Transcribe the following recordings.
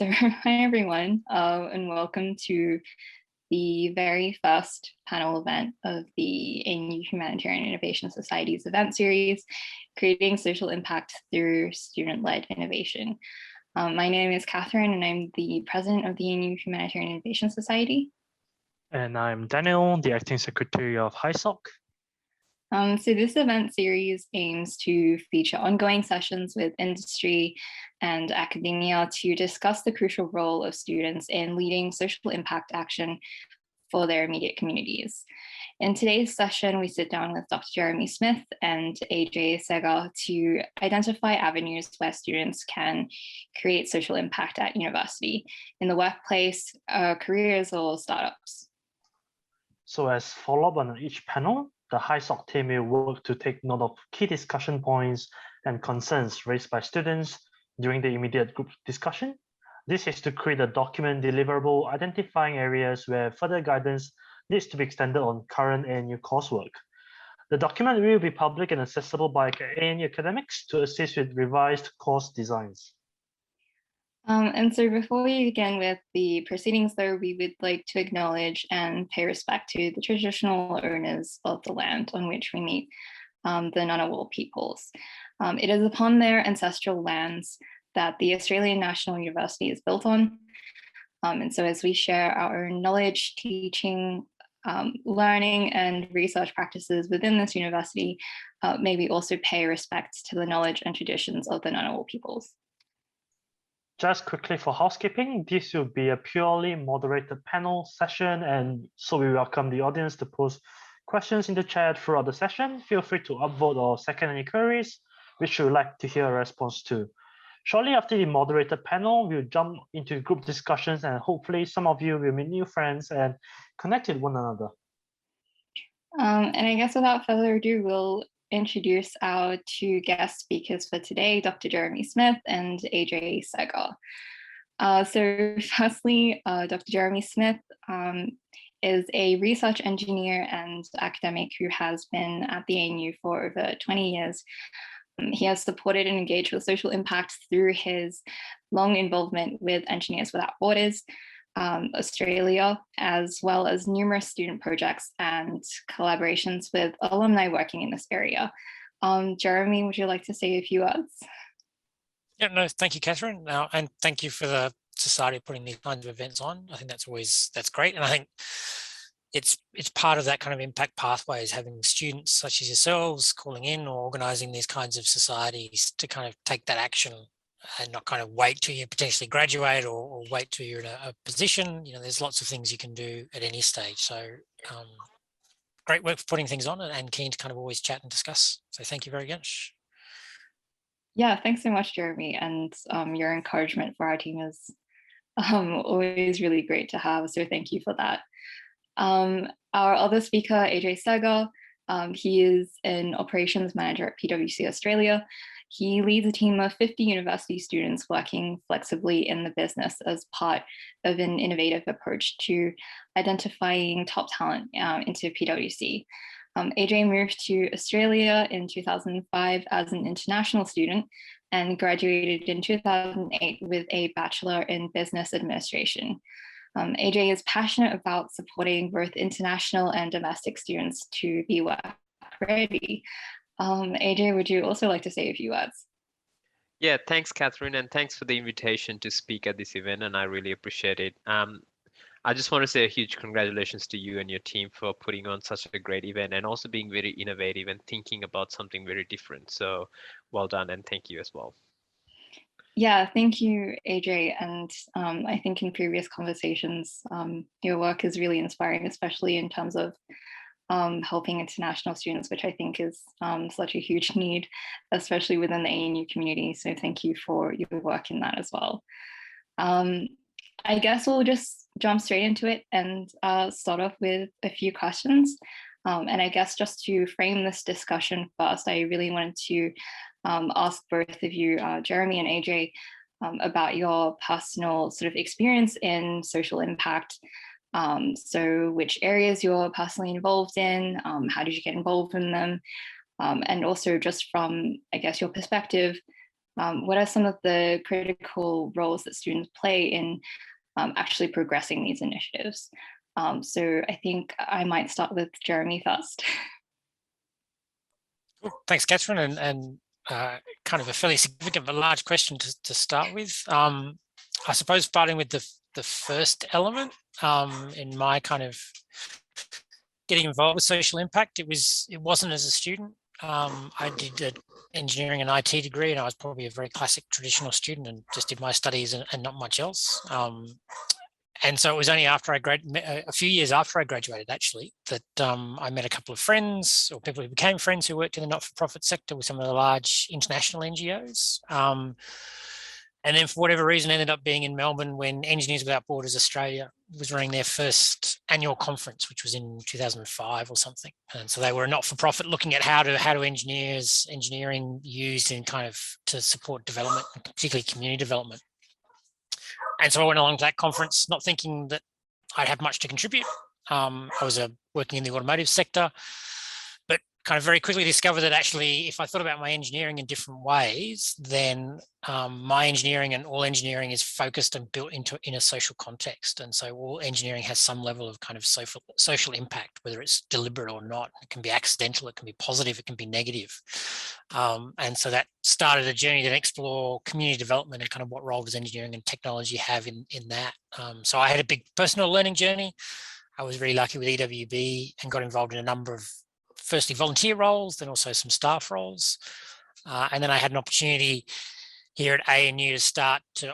So hi everyone, and welcome to the very first panel event of the ANU Humanitarian Innovation Society's event series, Creating Social Impact Through Student-Led Innovation. My name is Catherine, and I'm the president of the ANU Humanitarian Innovation Society. And I'm Daniel, the acting secretary of HISoc. So this event series aims to feature ongoing sessions with industry and academia to discuss the crucial role of students in leading social impact action for their immediate communities. In today's session, we sit down with Dr. Jeremy Smith and AJ Sega to identify avenues where students can create social impact at university, in the workplace, careers, or startups. So as follow-up on each panel, the HISoc team will work to take note of key discussion points and concerns raised by students during the immediate group discussion. This is to create a document deliverable identifying areas where further guidance needs to be extended on current ANU coursework. The document will be public and accessible by ANU academics to assist with revised course designs. And so before we begin with the proceedings, though, we would like to acknowledge and pay respect to the traditional owners of the land on which we meet, the Ngunnawal peoples. It is upon their ancestral lands that the Australian National University is built on. And so as we share our own knowledge, teaching, learning and research practices within this university, may we also pay respect to the knowledge and traditions of the Ngunnawal peoples. Just quickly for housekeeping, this will be a purely moderated panel session, and so we welcome the audience to post questions in the chat throughout the session. Feel free to upvote or second any queries, which you would like to hear a response to. Shortly after the moderated panel, we'll jump into group discussions, and hopefully some of you will meet new friends and connect with one another. And I guess without further ado, we'll introduce our two guest speakers for today, Dr. Jeremy Smith and AJ Sega. So firstly, Dr. Jeremy Smith is a research engineer and academic who has been at the ANU for over 20 years. He has supported and engaged with social impact through his long involvement with Engineers Without Borders Australia, as well as numerous student projects and collaborations with alumni working in this area. Jeremy, would you like to say a few words? Yeah, no, thank you, Catherine. And thank you for the society putting these kinds of events on. I think that's great. And I think it's part of that kind of impact pathway is having students such as yourselves calling in or organizing these kinds of societies to kind of take that action and not kind of wait till you potentially graduate or wait till you're in a position. You know, there's lots of things you can do at any stage. So great work for putting things on and keen to kind of always chat and discuss. So thank you very much. Yeah, thanks so much, Jeremy. And your encouragement for our team is always really great to have. So thank you for that. Our other speaker, AJ Sega, he is an operations manager at PwC Australia. He leads a team of 50 university students working flexibly in the business as part of an innovative approach to identifying top talent into PwC. AJ moved to Australia in 2005 as an international student and graduated in 2008 with a Bachelor in Business Administration. AJ is passionate about supporting both international and domestic students to be work ready. AJ, would you also like to say a few words? Yeah, thanks, Catherine, and thanks for the invitation to speak at this event, and I really appreciate it. I just want to say a huge congratulations to you and your team for putting on such a great event and also being very innovative and thinking about something very different. So well done, and thank you as well. Yeah, thank you, AJ. And I think in previous conversations, your work is really inspiring, especially in terms of helping international students, which I think is such a huge need, especially within the ANU community. So thank you for your work in that as well. I guess we'll just jump straight into it and start off with a few questions. And I guess just to frame this discussion first, I really wanted to ask both of you, Jeremy and AJ, about your personal sort of experience in social impact. So which areas you're personally involved in, how did you get involved in them? And also just from, I guess, your perspective, what are some of the critical roles that students play in actually progressing these initiatives? So I think I might start with Jeremy first. Cool. Thanks, Catherine, and kind of a fairly significant but large question to start with. I suppose starting with the first element in my kind of getting involved with social impact, it wasn't as a student. I did an engineering and IT degree, and I was probably a very classic traditional student and just did my studies and not much else. And so it was only after a few years after I graduated, actually, that I met a couple of friends or people who became friends who worked in the not-for-profit sector with some of the large international NGOs. And then for whatever reason, ended up being in Melbourne when Engineers Without Borders Australia was running their first annual conference, which was in 2005 or something. And so they were a not-for-profit looking at how do engineering used in kind of to support development, particularly community development. And so I went along to that conference, not thinking that I'd have much to contribute. I was working in the automotive sector, but kind of very quickly discovered that actually, if I thought about my engineering in different ways, then my engineering and all engineering is focused and built in a social context. And so all engineering has some level of kind of social impact, whether it's deliberate or not. It can be accidental, it can be positive, it can be negative. And so that started a journey to explore community development and kind of what role does engineering and technology have in that. So I had a big personal learning journey. I was really lucky with EWB and got involved in a number of firstly volunteer roles, then also some staff roles. And then I had an opportunity here at ANU to start to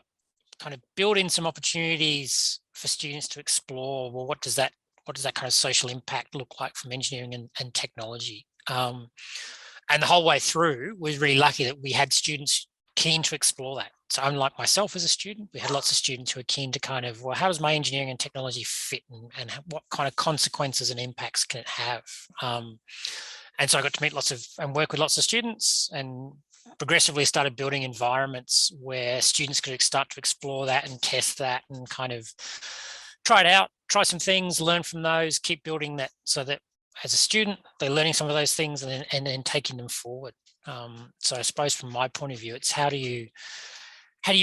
kind of build in some opportunities for students to explore, well, what does that kind of social impact look like from engineering and technology? And the whole way through was really lucky that we had students keen to explore that. So unlike myself as a student, we had lots of students who are keen to kind of, well, how does my engineering and technology fit and what kind of consequences and impacts can it have? And so I got to meet and work with lots of students and progressively started building environments where students could start to explore that and test that and kind of try it out, try some things, learn from those, keep building that so that as a student, they're learning some of those things and then taking them forward. So I suppose from my point of view, it's how do you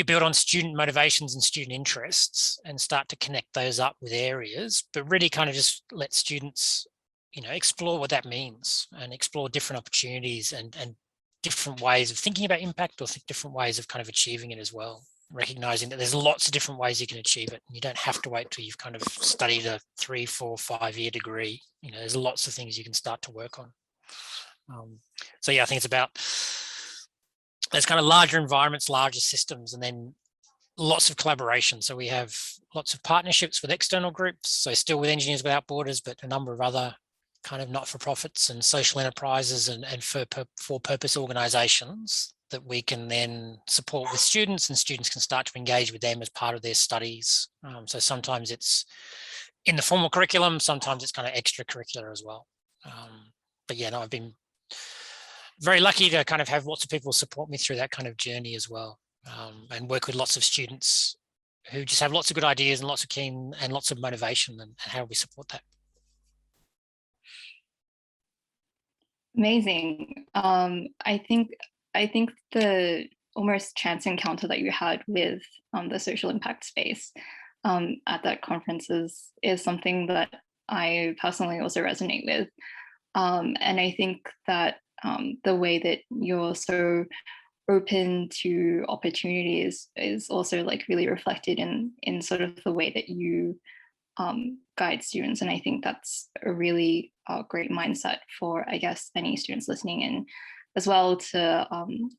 build on student motivations and student interests and start to connect those up with areas, but really kind of just let students, explore what that means and explore different opportunities and different ways of thinking about impact or different ways of kind of achieving it as well. Recognizing that there's lots of different ways you can achieve it. And you don't have to wait till you've kind of studied a 3, 4, 5-year degree. There's lots of things you can start to work on. So yeah, I think it's about there's kind of larger environments, larger systems, and then lots of collaboration. So we have lots of partnerships with external groups. So still with Engineers Without Borders, but a number of other kind of not-for-profits and social enterprises and for-purpose organizations that we can then support with students, and students can start to engage with them as part of their studies. So sometimes it's in the formal curriculum, sometimes it's kind of extracurricular as well. But yeah, no, I've been very lucky to kind of have lots of people support me through that kind of journey as well, and work with lots of students who just have lots of good ideas and lots of keen and lots of motivation, and how we support that. Amazing. I think the almost chance encounter that you had with the social impact space at that conference is something that I personally also resonate with. And I think that the way that you're so open to opportunities is also like really reflected in sort of the way that you guide students. And I think that's a really great mindset for, I guess, any students listening in as well to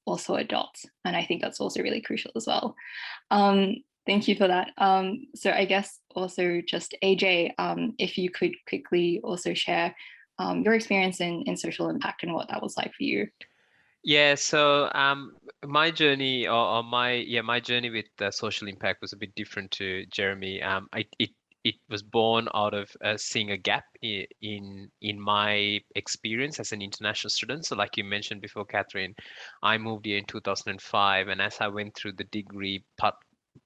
also adopt. And I think that's also really crucial as well. Thank you for that. So I guess also just AJ, if you could quickly also share your experience in social impact and what that was like for you. Yeah, so my journey my journey with social impact was a bit different to Jeremy. It was born out of seeing a gap in my experience as an international student. So like you mentioned before, Catherine, I moved here in 2005, and as I went through the degree,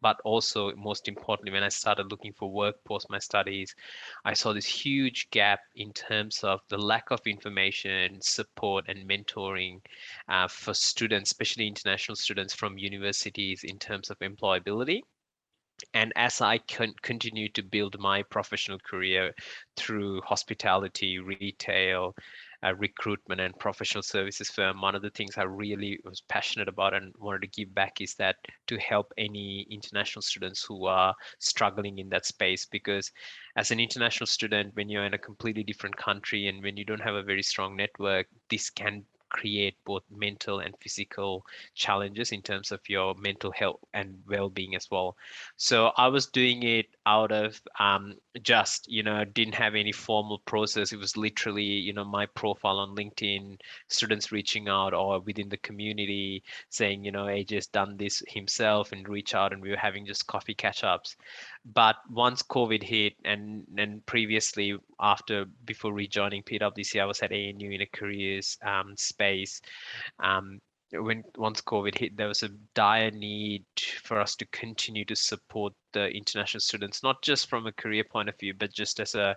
But also, most importantly, when I started looking for work post my studies, I saw this huge gap in terms of the lack of information, support, and mentoring for students, especially international students from universities, in terms of employability. And as I continue to build my professional career through hospitality, retail, recruitment, and professional services firm, one of the things I really was passionate about and wanted to give back is that to help any international students who are struggling in that space. Because as an international student, when you're in a completely different country and when you don't have a very strong network, this can create both mental and physical challenges in terms of your mental health and well-being as well. So I was doing it out of just, didn't have any formal process. It was literally, my profile on LinkedIn, students reaching out, or within the community saying, AJ's done this himself, and reach out, and we were having just coffee catch-ups. But once COVID hit, and previously before rejoining PwC, I was at ANU in a careers space. Once COVID hit, there was a dire need for us to continue to support the international students, not just from a career point of view, but just as a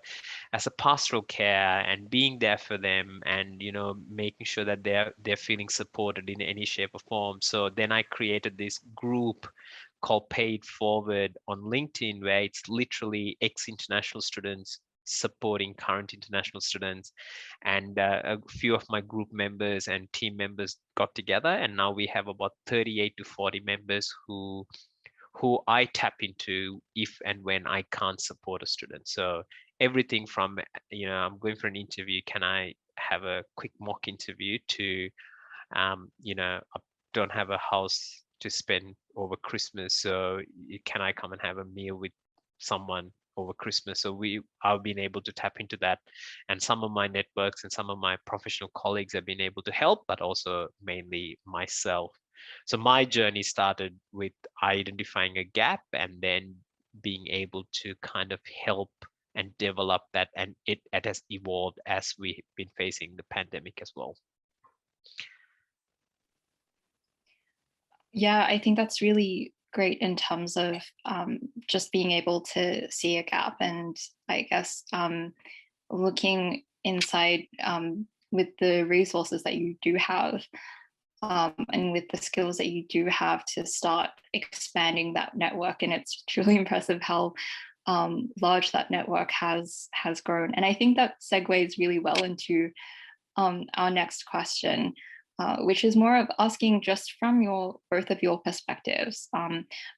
pastoral care and being there for them, and making sure that they're feeling supported in any shape or form. So then I created this group called Paid Forward on LinkedIn, where it's literally ex-international students supporting current international students. And a few of my group members and team members got together, and now we have about 38 to 40 members who I tap into if and when I can't support a student. So everything from, I'm going for an interview, can I have a quick mock interview, to, I don't have a house to spend over Christmas, so can I come and have a meal with someone over Christmas? So I've been able to tap into that, and some of my networks and some of my professional colleagues have been able to help, but also mainly myself. So my journey started with identifying a gap, and then being able to kind of help and develop that, and it has evolved as we've been facing the pandemic as well. Yeah, I think that's really great in terms of just being able to see a gap, and I guess looking inside with the resources that you do have, and with the skills that you do have, to start expanding that network. And it's truly impressive how large that network has grown. And I think that segues really well into our next question, which is more of asking, just from both of your perspectives,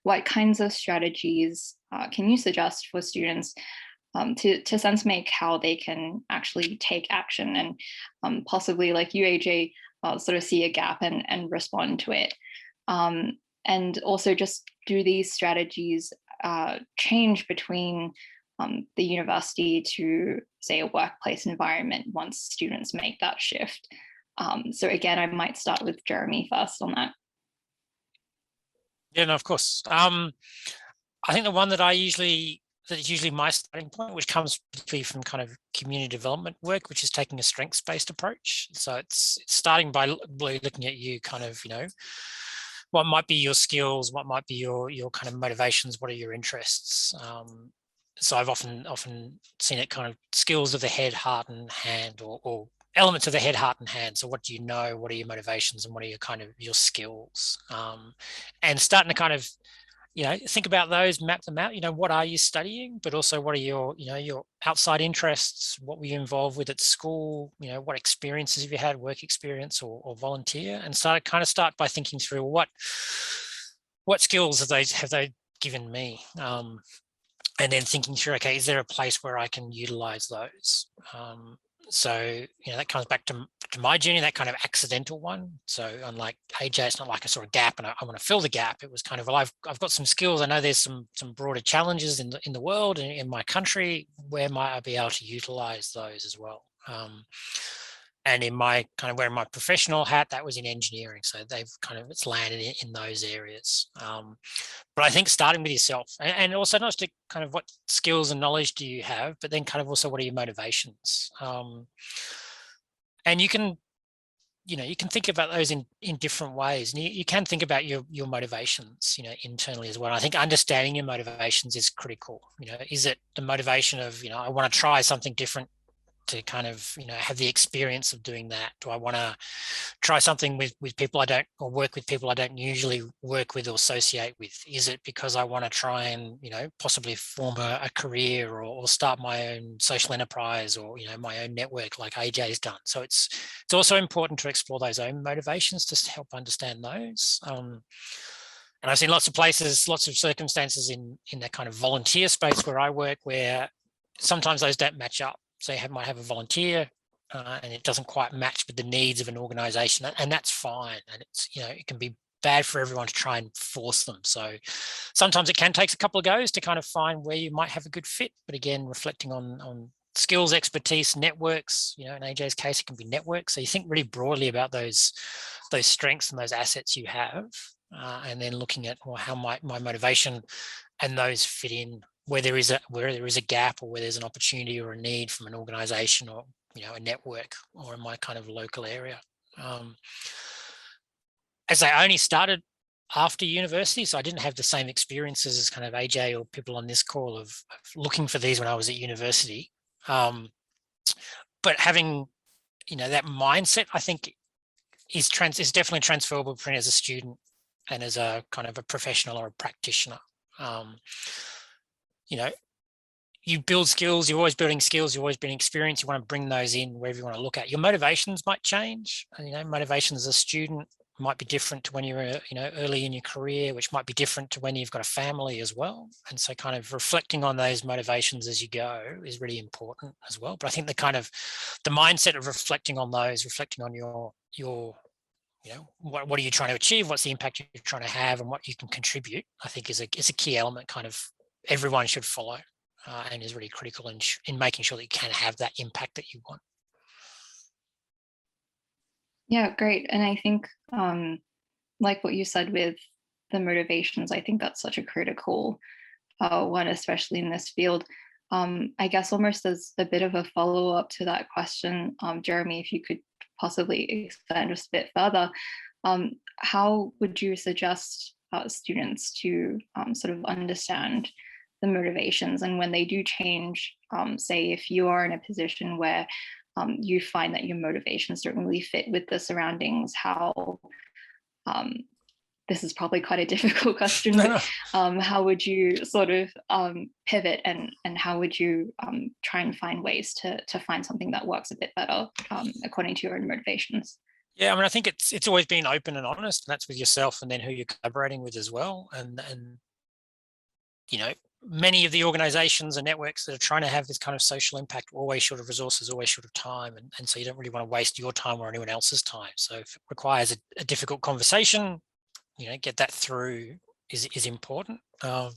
what kinds of strategies can you suggest for students to sense make how they can actually take action, and possibly, like you, AJ, sort of see a gap and respond to it. And also, just do these strategies change between the university to, say, a workplace environment once students make that shift? So again, I might start with Jeremy first on that. Yeah, no, of course. I think the one that is usually my starting point, which comes particularly from kind of community development work, which is taking a strengths-based approach. So it's starting by looking at you, kind of, what might be your skills, what might be your kind of motivations, what are your interests. So I've often seen it kind of skills of the head, heart, and hand, or elements of the head, heart, and hand. So what do you know? What are your motivations, and what are your kind of your skills? And starting to kind of, think about those, map them out. What are you studying, but also what are your outside interests? What were you involved with at school? What experiences have you had, work experience or volunteer? And start by thinking through what skills have they given me? And then thinking through, okay, is there a place where I can utilize those? So, that comes back to my journey, that kind of accidental one. So unlike AJ, it's not like I saw a gap and I want to fill the gap. It was kind of, well, I've got some skills. I know there's some broader challenges in the world and in my country. Where might I be able to utilize those as well? And in my kind of wearing my professional hat, that was in engineering. So it's landed in those areas. But I think starting with yourself, and also not just kind of what skills and knowledge do you have, but then kind of also what are your motivations? And you can you can think about those in different ways, and you can think about your motivations, internally as well. And I think understanding your motivations is critical. Is it the motivation of, I want to try something different to kind of, have the experience of doing that? Do I want to try something with people I don't, or work with people I don't usually work with or associate with? Is it because I want to try and, possibly form a career or start my own social enterprise, or, my own network like AJ's done? So it's also important to explore those own motivations to help understand those. And I've seen lots of places, lots of circumstances in that kind of volunteer space where I work, where sometimes those don't match up. So you might have a volunteer and it doesn't quite match with the needs of an organization, and that's fine. And it's, it can be bad for everyone to try and force them. So sometimes it can take a couple of goes to kind of find where you might have a good fit. But again, reflecting on skills, expertise, networks, in AJ's case, it can be networks. So you think really broadly about those strengths and those assets you have, and then looking at, well, how might my motivation and those fit in where there is a gap, or where there's an opportunity or a need from an organization, or a network, or in my kind of local area. As I only started after university, so I didn't have the same experiences as kind of AJ or people on this call of looking for these when I was at university. But having that mindset, I think, is definitely transferable as a student and as a kind of a professional or a practitioner. You build skills, you're always building skills, you're always building experience. You want to bring those in wherever you want to look at. Your motivations might change. Motivations as a student might be different to when you're, early in your career, which might be different to when you've got a family as well. And so kind of reflecting on those motivations as you go is really important as well. But I think the mindset of reflecting on those, reflecting on your what are you trying to achieve? What's the impact you're trying to have, and what you can contribute, I think is a key element kind of everyone should follow, and is really critical in making sure that you can have that impact that you want. Yeah, great. And I think like what you said with the motivations, I think that's such a critical one, especially in this field. I guess almost as a bit of a follow-up to that question, Jeremy, if you could possibly expand just a bit further, how would you suggest students to sort of understand the motivations, and when they do change, say if you are in a position where you find that your motivations don't really fit with the surroundings, how this is probably quite a difficult question, but how would you sort of pivot, and how would you try and find ways to find something that works a bit better according to your own motivations? Yeah, I mean, I think it's always being open and honest, and that's with yourself and then who you're collaborating with as well. And many of the organizations and networks that are trying to have this kind of social impact are always short of resources, always short of time. And so you don't really want to waste your time or anyone else's time. So if it requires a difficult conversation, get that through is important. I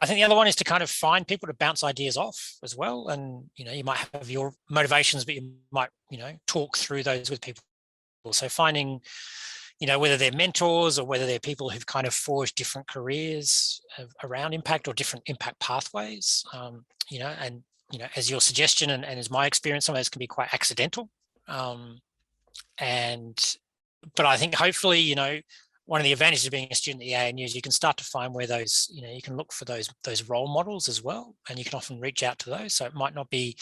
think the other one is to kind of find people to bounce ideas off as well. And, you might have your motivations, but you might, talk through those with people. So finding, whether they're mentors or whether they're people who've kind of forged different careers around impact or different impact pathways, as your suggestion and as my experience, some of those can be quite accidental. But I think hopefully, one of the advantages of being a student at the ANU is you can start to find where those, you can look for those role models as well, and you can often reach out to those. So it might not be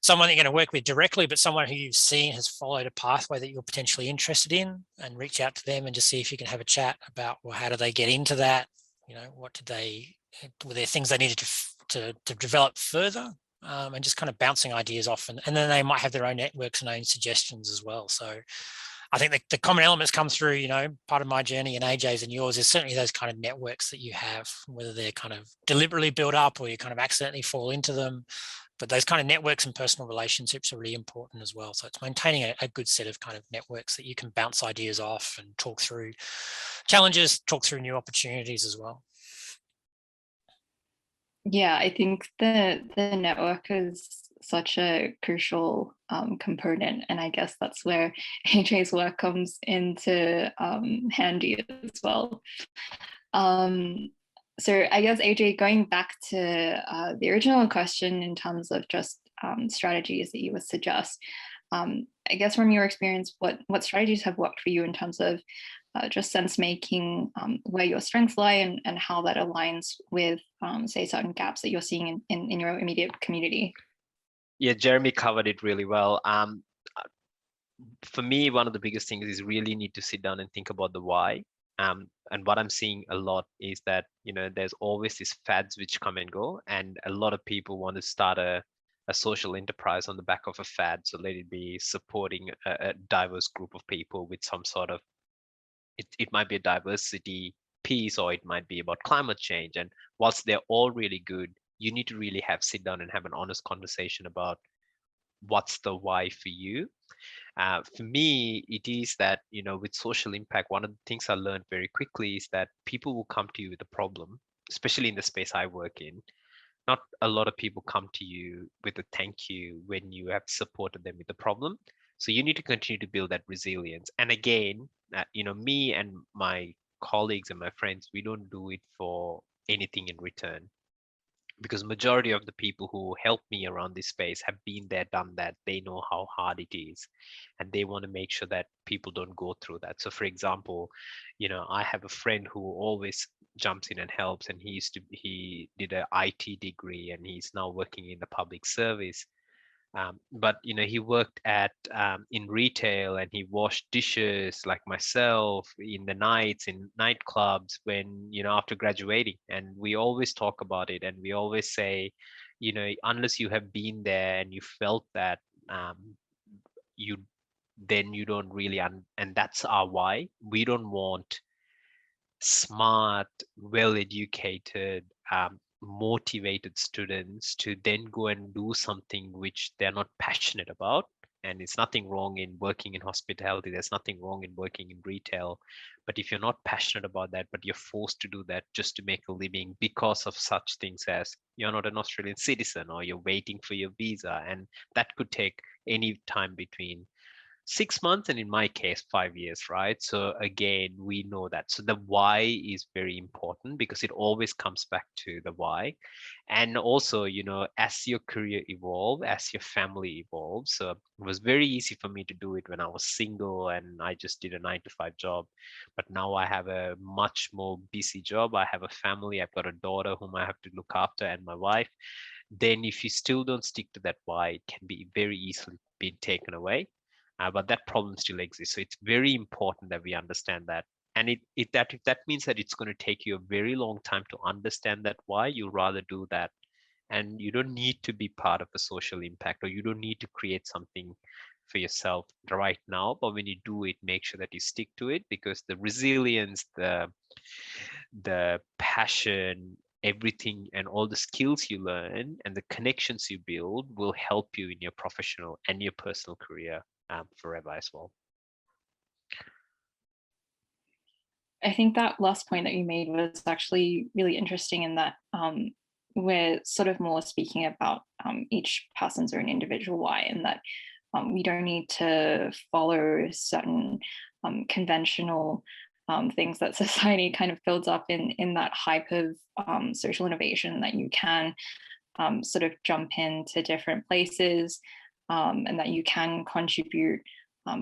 someone that you're going to work with directly, but someone who you've seen has followed a pathway that you're potentially interested in, and reach out to them and just see if you can have a chat about, well, how do they get into that? Were there things they needed to develop further? And just kind of bouncing ideas off, and then they might have their own networks and own suggestions as well. So I think the common elements come through, part of my journey and AJ's and yours is certainly those kind of networks that you have, whether they're kind of deliberately built up or you kind of accidentally fall into them. But those kind of networks and personal relationships are really important as well. So it's maintaining a good set of kind of networks that you can bounce ideas off and talk through challenges, talk through new opportunities as well. Yeah, I think the network is such a crucial component, and I guess that's where AJ's work comes into handy as well. So I guess, AJ, going back to the original question in terms of just strategies that you would suggest, I guess from your experience, what strategies have worked for you in terms of just sense making, where your strengths lie and how that aligns with, say, certain gaps that you're seeing in your immediate community? Yeah, Jeremy covered it really well. For me, one of the biggest things is really need to sit down and think about the why. And what I'm seeing a lot is that, there's always these fads which come and go, and a lot of people want to start a social enterprise on the back of a fad. So let it be supporting a diverse group of people with some sort of, it might be a diversity piece, or it might be about climate change. And whilst they're all really good, you need to really sit down and have an honest conversation about what's the why for you. For me, it is that, with social impact, one of the things I learned very quickly is that people will come to you with a problem, especially in the space I work in. Not a lot of people come to you with a thank you when you have supported them with the problem. So you need to continue to build that resilience. And again, me and my colleagues and my friends, we don't do it for anything in return, because majority of the people who help me around this space have been there, done that. They know how hard it is, and they want to make sure that people don't go through that. So for example, I have a friend who always jumps in and helps, and he did an IT degree, and he's now working in the public service. But he worked in retail, and he washed dishes like myself in the nights in nightclubs when after graduating. And we always talk about it, and we always say, unless you have been there and you felt that, you don't really and that's our why. We don't want smart, well-educated, motivated students to then go and do something which they're not passionate about. And it's nothing wrong in working in hospitality. There's nothing wrong in working in retail. But if you're not passionate about that, but you're forced to do that just to make a living because of such things as you're not an Australian citizen, or you're waiting for your visa, and that could take any time between 6 months and in my case 5 years, right? So again, we know that. So the why is very important, because it always comes back to the why. And also, as your career evolves, as your family evolves. So it was very easy for me to do it when I was single and I just did a 9-to-5 job. But now I have a much more busy job. I have a family. I've got a daughter whom I have to look after, and my wife. Then if you still don't stick to that why, it can be very easily being taken away. But that problem still exists. So it's very important that we understand that. And if that means that it's going to take you a very long time to understand that why, you'll rather do that. And you don't need to be part of a social impact, or you don't need to create something for yourself right now. But when you do it, make sure that you stick to it, because the resilience, the passion, everything, and all the skills you learn and the connections you build will help you in your professional and your personal career forever as well. I think that last point that you made was actually really interesting, in that we're sort of more speaking about each person's own individual why, and that we don't need to follow certain conventional things that society kind of builds up in that hype of social innovation, that you can sort of jump into different places, and that you can contribute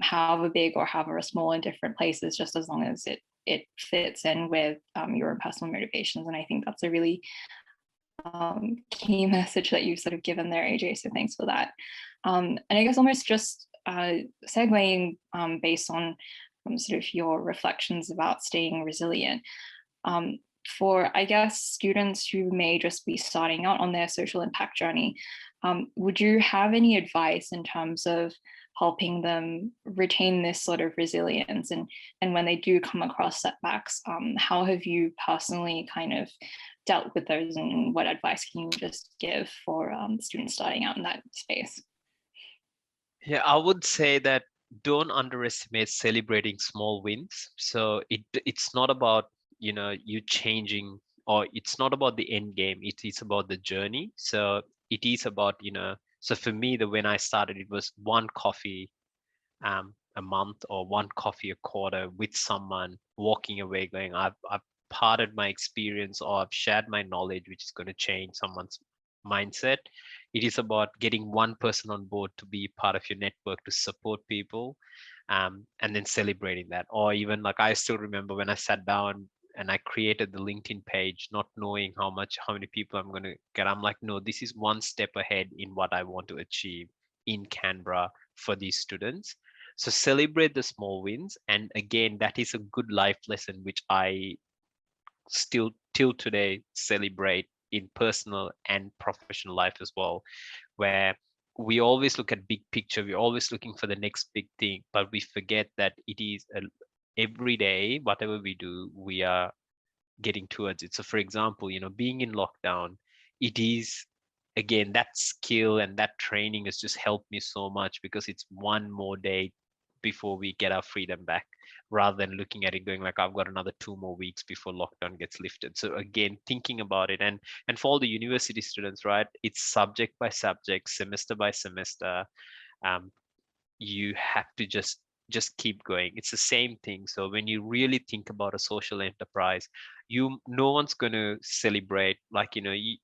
however big or however small in different places, just as long as it fits in with your own personal motivations. And I think that's a really key message that you've sort of given there, AJ. So thanks for that. And I guess almost just segueing based on sort of your reflections about staying resilient. For, I guess, students who may just be starting out on their social impact journey, would you have any advice in terms of helping them retain this sort of resilience, and when they do come across setbacks, how have you personally kind of dealt with those, and what advice can you just give for students starting out in that space? Yeah, I would say that don't underestimate celebrating small wins. So it's not about you changing, or it's not about the end game. It is about the journey. So it is about so for me, when I started, it was one coffee a month, or one coffee a quarter, with someone, walking away going, I've parted my experience, or I've shared my knowledge, which is going to change someone's mindset. It is about getting one person on board to be part of your network to support people, and then celebrating that. Or even like, I still remember when I sat down and I created the LinkedIn page, not knowing how many people I'm going to get. I'm like, no, this is one step ahead in what I want to achieve in Canberra for these students. So celebrate the small wins. And again, that is a good life lesson, which I still till today celebrate in personal and professional life as well, where we always look at big picture, we're always looking for the next big thing, but we forget that it is every day, whatever we do, we are getting towards it. So for example, being in lockdown, it is, again, that skill and that training has just helped me so much, because it's one more day before we get our freedom back, rather than looking at it going like, I've got another 2 more weeks before lockdown gets lifted. So again, thinking about it, and for all the university students, right, it's subject by subject, semester by semester. You have to just keep going. It's the same thing. So when you really think about a social enterprise, no one's going to celebrate, like, a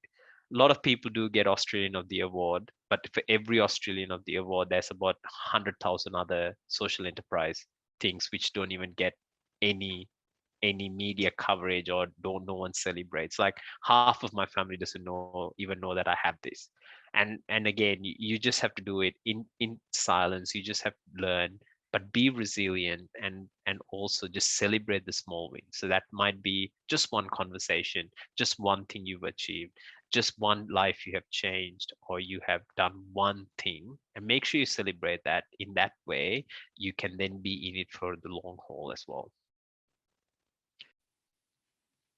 lot of people do get Australian of the Award, but for every Australian of the Award, there's about 100,000 other social enterprise things which don't even get any media coverage, or no one celebrates. Like, half of my family doesn't even know that I have this. And again, you just have to do it in silence. You just have to learn, but be resilient, and also just celebrate the small wins. So that might be just one conversation, just one thing you've achieved, just one life you have changed, or you have done one thing, and make sure you celebrate that. In that way, you can then be in it for the long haul as well.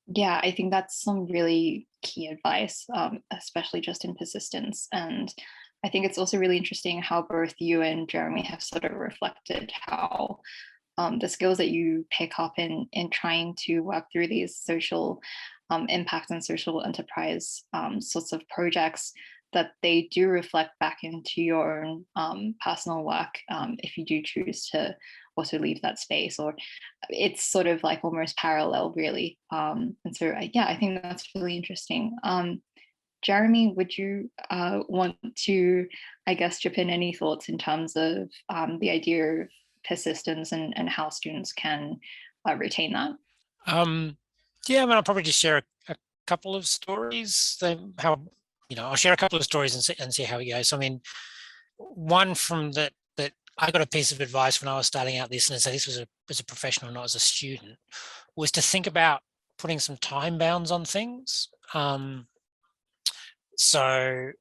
Yeah, I think that's some really key advice, especially just in persistence. And I think it's also really interesting how both you and Jeremy have sort of reflected how the skills that you pick up in trying to work through these social impact and social enterprise sorts of projects, that they do reflect back into your own personal work, if you do choose to also leave that space, or it's sort of like almost parallel, really. And so yeah, I think that's really interesting. Jeremy, would you want to, I guess, chip in any thoughts in terms of the idea of persistence and how students can retain that? Yeah, I mean, I'll probably just share a couple of stories. I'll share a couple of stories and see how it goes. So, I mean, one from that I got a piece of advice when I was starting out this, and so this was as a professional, not as a student, was to think about putting some time bounds on things. So,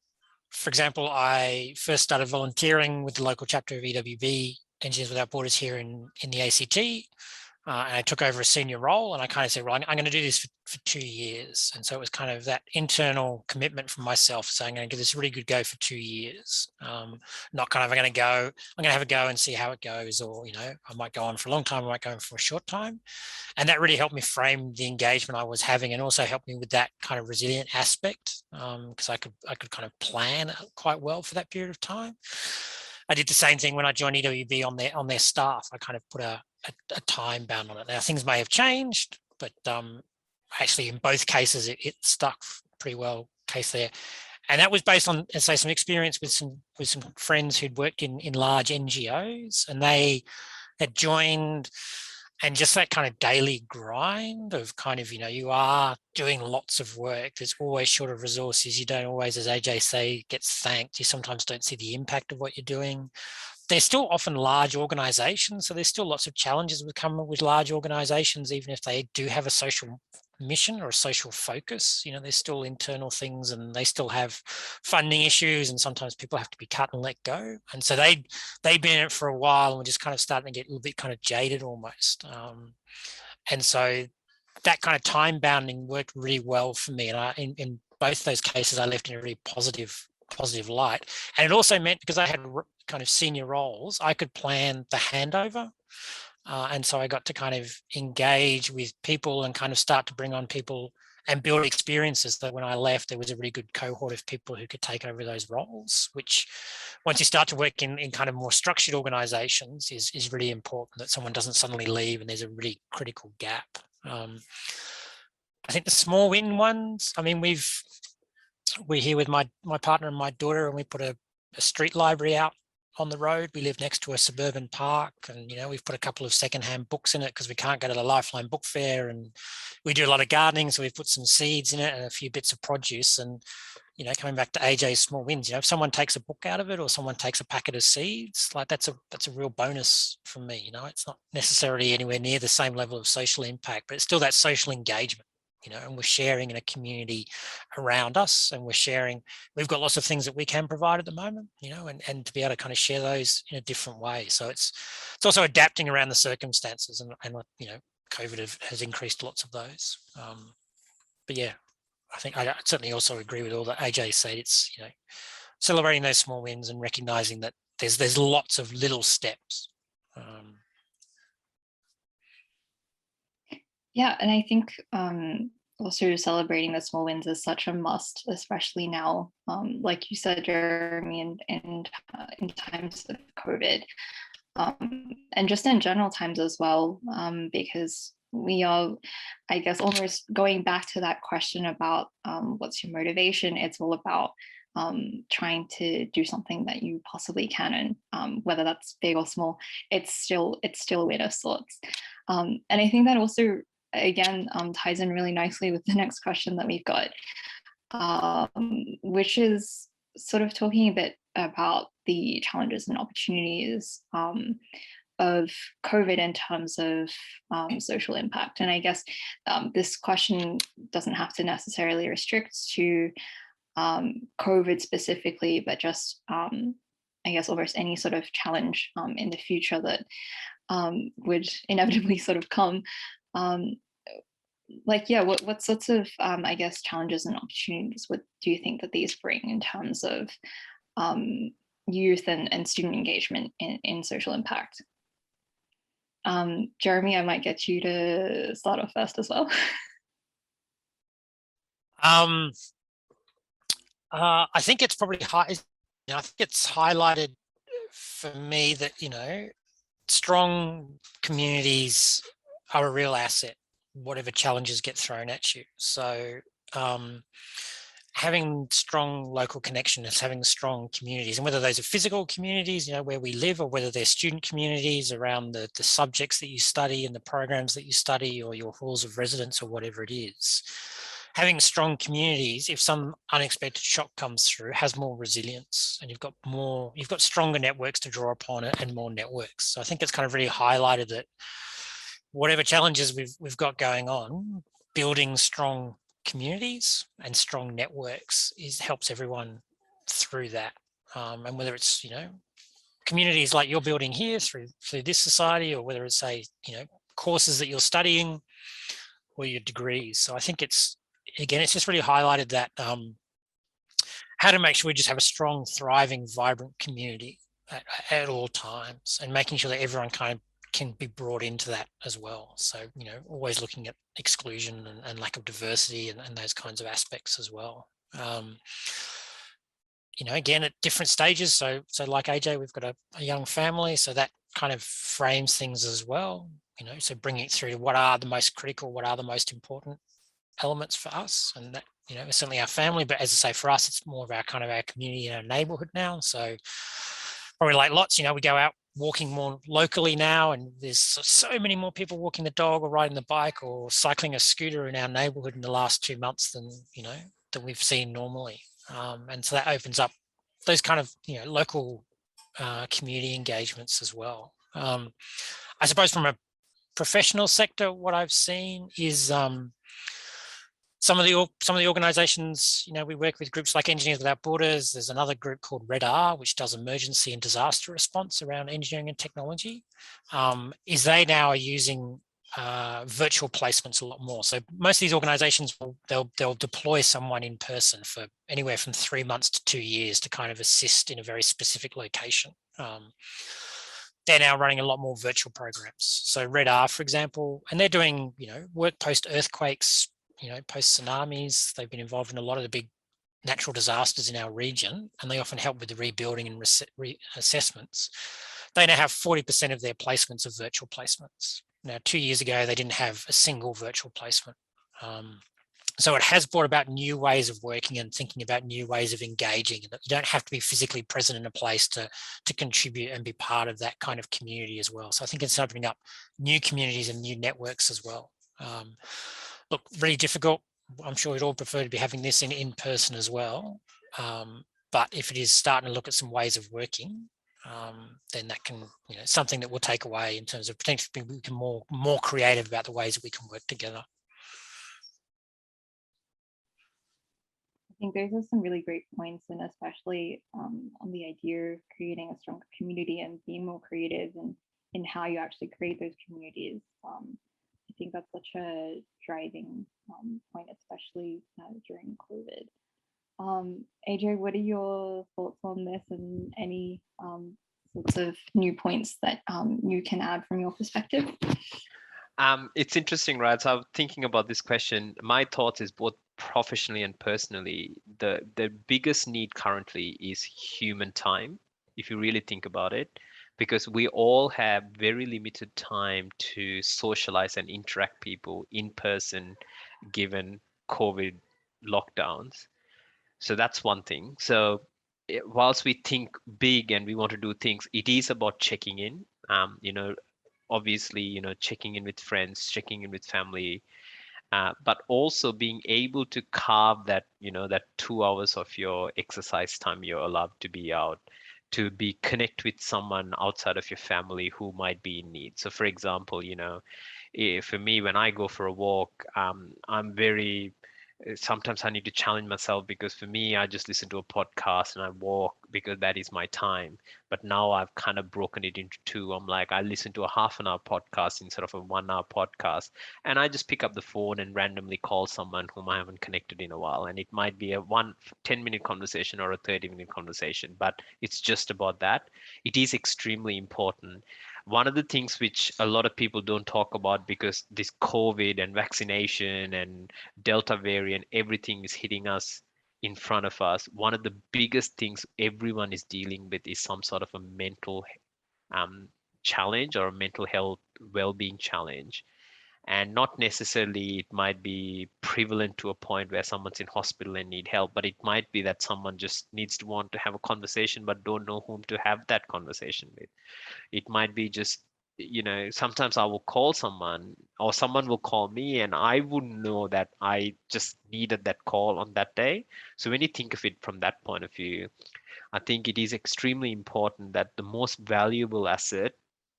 for example, I first started volunteering with the local chapter of EWB, Engineers Without Borders, here in the ACT. And I took over a senior role, and I kind of said, well, I'm going to do this for 2 years. And so it was kind of that internal commitment from myself saying, I'm going to give this a really good go for 2 years. Not kind of, I'm going to have a go and see how it goes, or, I might go on for a long time, I might go on for a short time. And that really helped me frame the engagement I was having, and also helped me with that kind of resilient aspect, because I could kind of plan quite well for that period of time. I did the same thing when I joined EWB on their staff. I kind of put a time bound on it. Now, things may have changed, but actually in both cases it stuck pretty well case there. And that was based on, say, some experience with some friends who'd worked in large NGOs, and they had joined, and just that kind of daily grind of kind of, you are doing lots of work. There's always short of resources. You don't always, as AJ say, gets thanked. You sometimes don't see the impact of what you're doing. They're still often large organizations, so there's still lots of challenges that come with large organizations, even if they do have a social mission or a social focus. There's still internal things, and they still have funding issues, and sometimes people have to be cut and let go. And so they've been in it for a while, and we're just kind of starting to get a little bit kind of jaded almost. And so that kind of time bounding worked really well for me. And in both those cases, I left in a really positive light. And it also meant, because I had kind of senior roles, I could plan the handover. And so I got to kind of engage with people and kind of start to bring on people and build experiences, that when I left, there was a really good cohort of people who could take over those roles, which once you start to work in kind of more structured organizations is really important, that someone doesn't suddenly leave and there's a really critical gap. I think the small win ones, I mean, we're here with my partner and my daughter, and we put a street library out on the road. We live next to a suburban park, and we've put a couple of secondhand books in it because we can't go to the Lifeline book fair, and we do a lot of gardening, so we've put some seeds in it and a few bits of produce. And coming back to AJ's small wins, if someone takes a book out of it or someone takes a packet of seeds, like that's a real bonus for me. It's not necessarily anywhere near the same level of social impact, but it's still that social engagement. And we're sharing in a community around us, and we've got lots of things that we can provide at the moment, and to be able to kind of share those in a different way. So it's also adapting around the circumstances, and COVID has increased lots of those. But yeah, I think I certainly also agree with all that AJ said. It's, celebrating those small wins and recognizing that there's lots of little steps. Yeah, and I think also celebrating the small wins is such a must, especially now, like you said, Jeremy, in times of COVID, and just in general times as well, because we are, I guess, almost going back to that question about what's your motivation. It's all about trying to do something that you possibly can, and whether that's big or small, it's still a win of sorts. And I think that also, again, ties in really nicely with the next question that we've got, which is sort of talking a bit about the challenges and opportunities of COVID in terms of social impact. And I guess this question doesn't have to necessarily restrict to COVID specifically, but just I guess almost any sort of challenge in the future that would inevitably sort of come. What sorts of I guess challenges and opportunities do you think that these bring in terms of youth and student engagement in social impact? Jeremy, I might get you to start off first as well. I think it's probably I think it's highlighted for me that strong communities are a real asset, whatever challenges get thrown at you. So having strong local connections, having strong communities, and whether those are physical communities, where we live, or whether they're student communities around the subjects that you study and the programs that you study, or your halls of residence, or whatever it is. Having strong communities, if some unexpected shock comes through, has more resilience, and you've got stronger networks to draw upon it, and more networks. So I think it's kind of really highlighted that whatever challenges we've got going on, building strong communities and strong networks helps everyone through that. And whether it's communities like you're building here through this society, or whether it's courses that you're studying or your degrees. So I think it's just really highlighted that how to make sure we just have a strong, thriving, vibrant community at all times, and making sure that everyone kind of can be brought into that as well. So, always looking at exclusion and lack of diversity and those kinds of aspects as well. Again, at different stages. So like AJ, we've got a young family, so that kind of frames things as well. So bringing it through to what are the most critical, what are the most important elements for us, and that certainly our family, but as I say, for us, it's more of our community and our neighborhood now. So probably like lots, we go out walking more locally now, and there's so many more people walking the dog or riding the bike or cycling a scooter in our neighborhood in the last 2 months than we've seen normally. And so that opens up those kind of local community engagements as well. I suppose from a professional sector, what I've seen is some of the organizations, we work with groups like Engineers Without Borders. There's another group called Red R, which does emergency and disaster response around engineering and technology. They now are using virtual placements a lot more. So most of these organizations, they'll deploy someone in person for anywhere from 3 months to 2 years to kind of assist in a very specific location. They're now running a lot more virtual programs. So Red R, for example, and they're doing, work post earthquakes, post tsunamis. They've been involved in a lot of the big natural disasters in our region, and they often help with the rebuilding and assessments. They now have 40% of their placements of virtual placements. Now, 2 years ago, they didn't have a single virtual placement. So it has brought about new ways of working and thinking about new ways of engaging. You don't have to be physically present in a place to contribute and be part of that kind of community as well. So I think it's opening up new communities and new networks as well. Look, really difficult. I'm sure we'd all prefer to be having this in person as well. But if it is starting to look at some ways of working, then that can, something that we'll take away in terms of potentially become more creative about the ways that we can work together. I think those are some really great points, and especially on the idea of creating a stronger community and being more creative in how you actually create those communities. I think that's such a driving point, especially during COVID. AJ, what are your thoughts on this, and any sorts of new points that you can add from your perspective? It's interesting, right? So I'm thinking about this question. My thoughts is both professionally and personally, the biggest need currently is human time, if you really think about it, because we all have very limited time to socialize and interact people in person given COVID lockdowns. So that's one thing. So whilst we think big and we want to do things, it is about checking in. Obviously, checking in with friends, checking in with family, but also being able to carve that, that 2 hours of your exercise time you're allowed to be out, to be connect with someone outside of your family who might be in need. So for example, for me, when I go for a walk, I'm very, sometimes I need to challenge myself, because for me, I just listen to a podcast and I walk because that is my time. But now I've kind of broken it into two. I'm like, I listen to a half an hour podcast instead of a 1 hour podcast. And I just pick up the phone and randomly call someone whom I haven't connected in a while. And it might be a 10-minute conversation or a 30-minute conversation, but it's just about that. It is extremely important. One of the things which a lot of people don't talk about, because this COVID and vaccination and Delta variant, everything is hitting us in front of us. One of the biggest things everyone is dealing with is some sort of a mental challenge or a mental health well-being challenge. And not necessarily it might be prevalent to a point where someone's in hospital and need help, but it might be that someone just needs to want to have a conversation but don't know whom to have that conversation with. It might be just, sometimes I will call someone or someone will call me and I wouldn't know that I just needed that call on that day. So when you think of it from that point of view, I think it is extremely important that the most valuable asset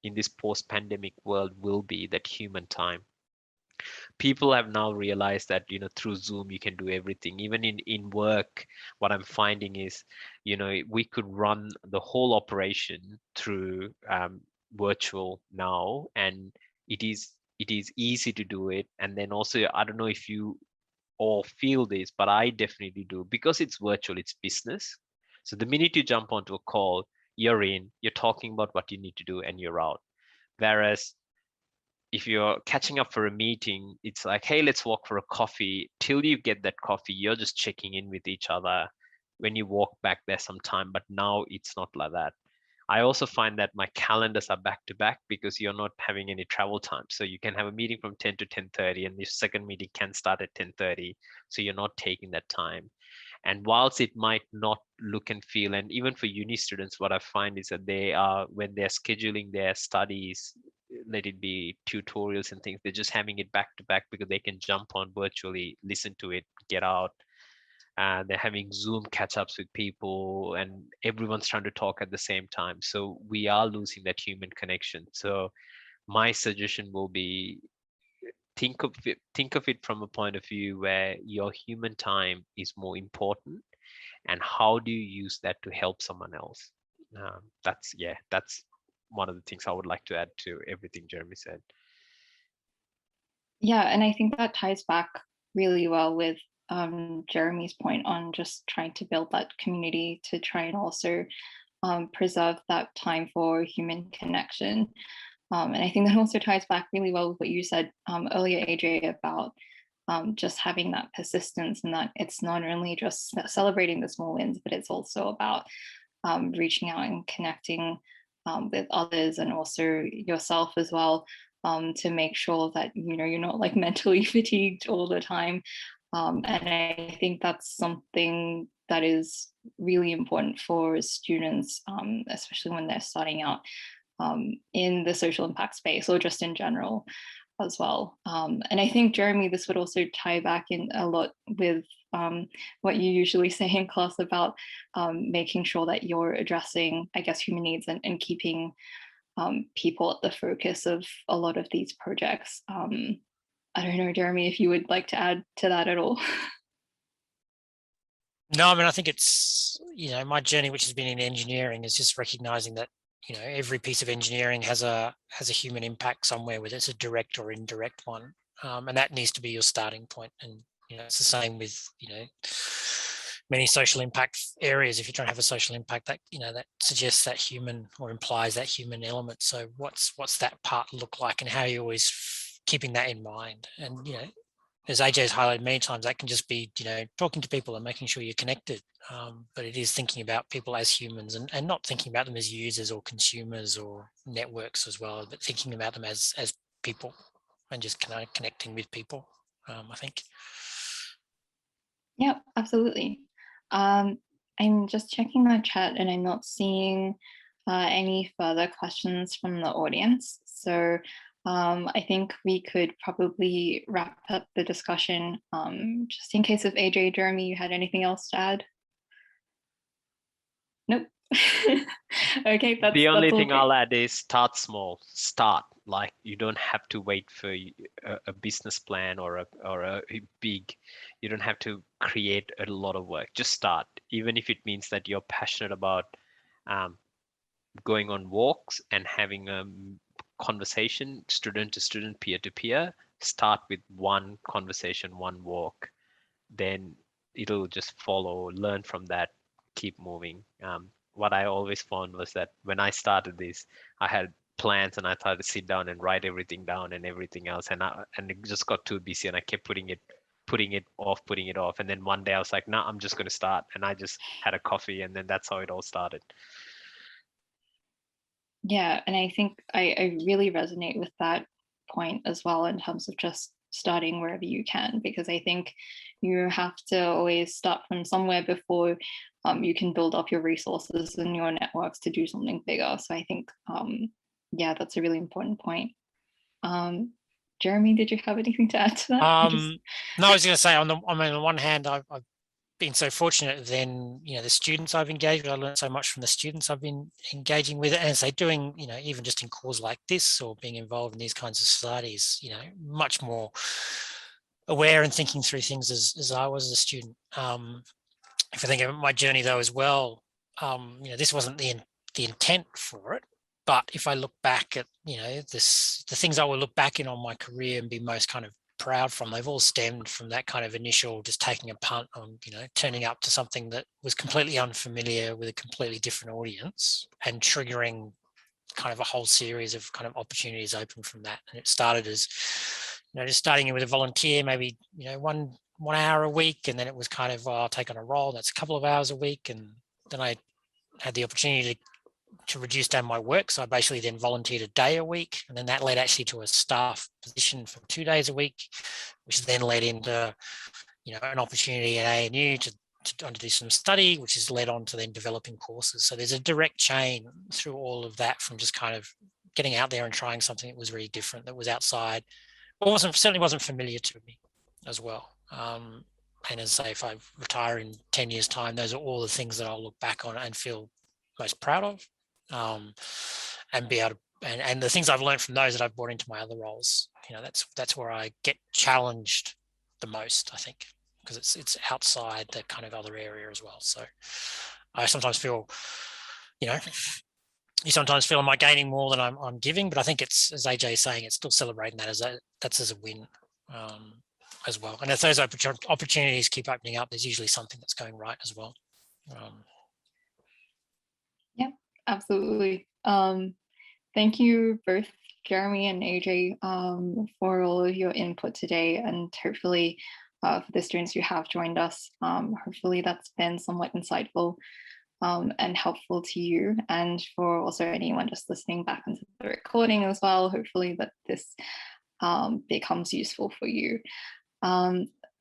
in this post-pandemic world will be that human time. People have now realized that, through Zoom you can do everything. Even in work, what I'm finding is, we could run the whole operation through virtual now, and it is easy to do it. And then also, I don't know if you all feel this, but I definitely do, because it's virtual, it's business. So the minute you jump onto a call, you're talking about what you need to do and you're out. Whereas if you're catching up for a meeting, it's like, hey, let's walk for a coffee. Till you get that coffee, you're just checking in with each other. When you walk back, there's some time, but now it's not like that. I also find that my calendars are back to back, because you're not having any travel time. So you can have a meeting from 10 to 10:30, and your second meeting can start at 10:30. So you're not taking that time. And whilst it might not look and feel, and even for uni students, what I find is that when they're scheduling their studies, let it be tutorials and things, they're just having it back to back because they can jump on virtually, listen to it, get out. They're having Zoom catch-ups with people, and everyone's trying to talk at the same time. So we are losing that human connection. So my suggestion will be, think of it from a point of view where your human time is more important, and how do you use that to help someone else. That's one of the things I would like to add to everything Jeremy said. Yeah, and I think that ties back really well with Jeremy's point on just trying to build that community to try and also preserve that time for human connection. And I think that also ties back really well with what you said earlier, AJ, about just having that persistence, and that it's not only just celebrating the small wins, but it's also about reaching out and connecting with others, and also yourself as well, to make sure that you're not like mentally fatigued all the time, And I think that's something that is really important for students, especially when they're starting out in the social impact space or just in general as well. And I think, Jeremy, this would also tie back in a lot with what you usually say in class about making sure that you're addressing, I guess, human needs and keeping people at the focus of a lot of these projects. I don't know, Jeremy, if you would like to add to that at all. No, I mean, I think it's, my journey, which has been in engineering, is just recognizing that, every piece of engineering has a human impact somewhere, whether it's a direct or indirect one. And that needs to be your starting point. And, it's the same with, many social impact areas. If you're trying to have a social impact, that, that suggests that human or implies that human element. So what's that part look like, and how are you always keeping that in mind? And, as AJ has highlighted many times, that can just be, talking to people and making sure you're connected. But it is thinking about people as humans and not thinking about them as users or consumers or networks as well, but thinking about them as people and just connecting with people, I think. Yeah, absolutely. I'm just checking the chat and I'm not seeing any further questions from the audience. So I think we could probably wrap up the discussion, just in case of AJ, Jeremy, you had anything else to add? Nope. Okay, The only thing okay. I'll add is start small. Start, like, you don't have to wait for a business plan or a big. You don't have to create a lot of work. Just start, even if it means that you're passionate about going on walks and having a conversation, student to student, peer to peer. Start with one conversation, one walk, then it'll just follow. Learn from that, keep moving. What I always found was that when I started this, I had plans and I tried to sit down and write everything down and everything else, and it just got too busy, and I kept putting it off, and then one day I was like, no, I'm just going to start, and I just had a coffee, and then that's how it all started. Yeah, and I think I really resonate with that point as well, in terms of just starting wherever you can, because I think you have to always start from somewhere before you can build up your resources and your networks to do something bigger. So I think, yeah, that's a really important point. Jeremy, did you have anything to add to that? No, I was going to say, on the one hand, I've been so fortunate. Then, the students I've engaged with, I learned so much from the students I've been engaging with, and say doing, even just in cause like this or being involved in these kinds of societies, much more aware and thinking through things as I was as a student. If I think of my journey though as well, this wasn't the intent for it. But if I look back at, the things I will look back in on my career and be most kind of proud from, they've all stemmed from that kind of initial just taking a punt on, turning up to something that was completely unfamiliar with a completely different audience and triggering kind of a whole series of kind of opportunities open from that. And it started as, just starting in with a volunteer, maybe, 1 hour a week. And then it was kind of, I'll take on a role that's a couple of hours a week. And then I had the opportunity to reduce down my work. So I basically then volunteered a day a week. And then that led actually to a staff position for 2 days a week, which then led into, an opportunity at ANU to do some study, which has led on to then developing courses. So there's a direct chain through all of that, from just kind of getting out there and trying something that was really different, that was outside, but certainly wasn't familiar to me as well. And as I say, if I retire in 10 years' time, those are all the things that I'll look back on and feel most proud of. And be able to, and the things I've learned from those that I've brought into my other roles, that's where I get challenged the most, I think, because it's outside the kind of other area as well. So I sometimes feel, you sometimes feel, am I gaining more than I'm giving? But I think it's, as AJ is saying, it's still celebrating that as a win as well. And if those opportunities keep opening up, there's usually something that's going right as well. Yeah, absolutely. Thank you both, Jeremy and AJ, for all of your input today, and hopefully for the students who have joined us, hopefully that's been somewhat insightful and helpful to you, and for also anyone just listening back into the recording as well, hopefully that this becomes useful for you.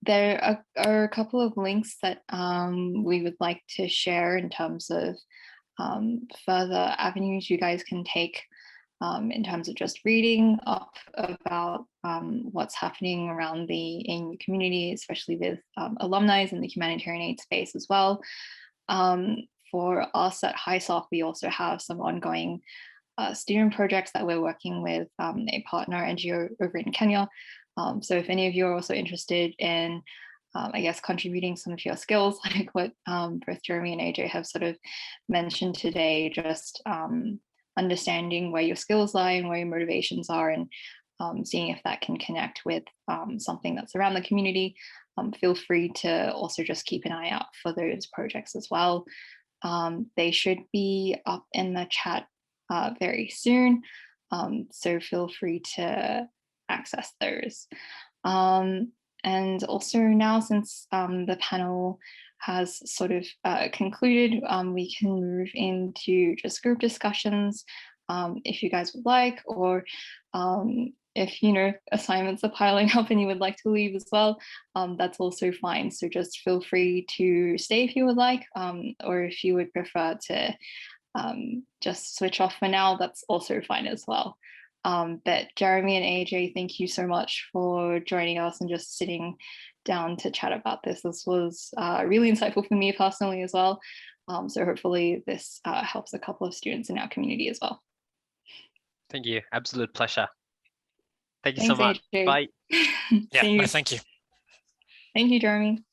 there are a couple of links that we would like to share in terms of further avenues you guys can take in terms of just reading up about what's happening around the ANU community, especially with alumni in the humanitarian aid space as well. For us at HISoc, we also have some ongoing student projects that we're working with a partner NGO over in Kenya. So if any of you are also interested in, I guess, contributing some of your skills, like what both Jeremy and AJ have sort of mentioned today, just understanding where your skills lie and where your motivations are, and seeing if that can connect with something that's around the community, feel free to also just keep an eye out for those projects as well. They should be up in the chat very soon, so feel free to access those. And also now, since the panel has sort of concluded, we can move into just group discussions if you guys would like, or if, you know, assignments are piling up and you would like to leave as well, that's also fine. So just feel free to stay if you would like, or if you would prefer to just switch off for now, that's also fine as well. But Jeremy and AJ, thank you so much for joining us and just sitting down to chat about this. This was really insightful for me personally as well. So hopefully this helps a couple of students in our community as well. Thank you. Absolute pleasure. Thank you Thanks, so much. AJ. Bye. Yeah, See you. no, thank you. Thank you, Jeremy.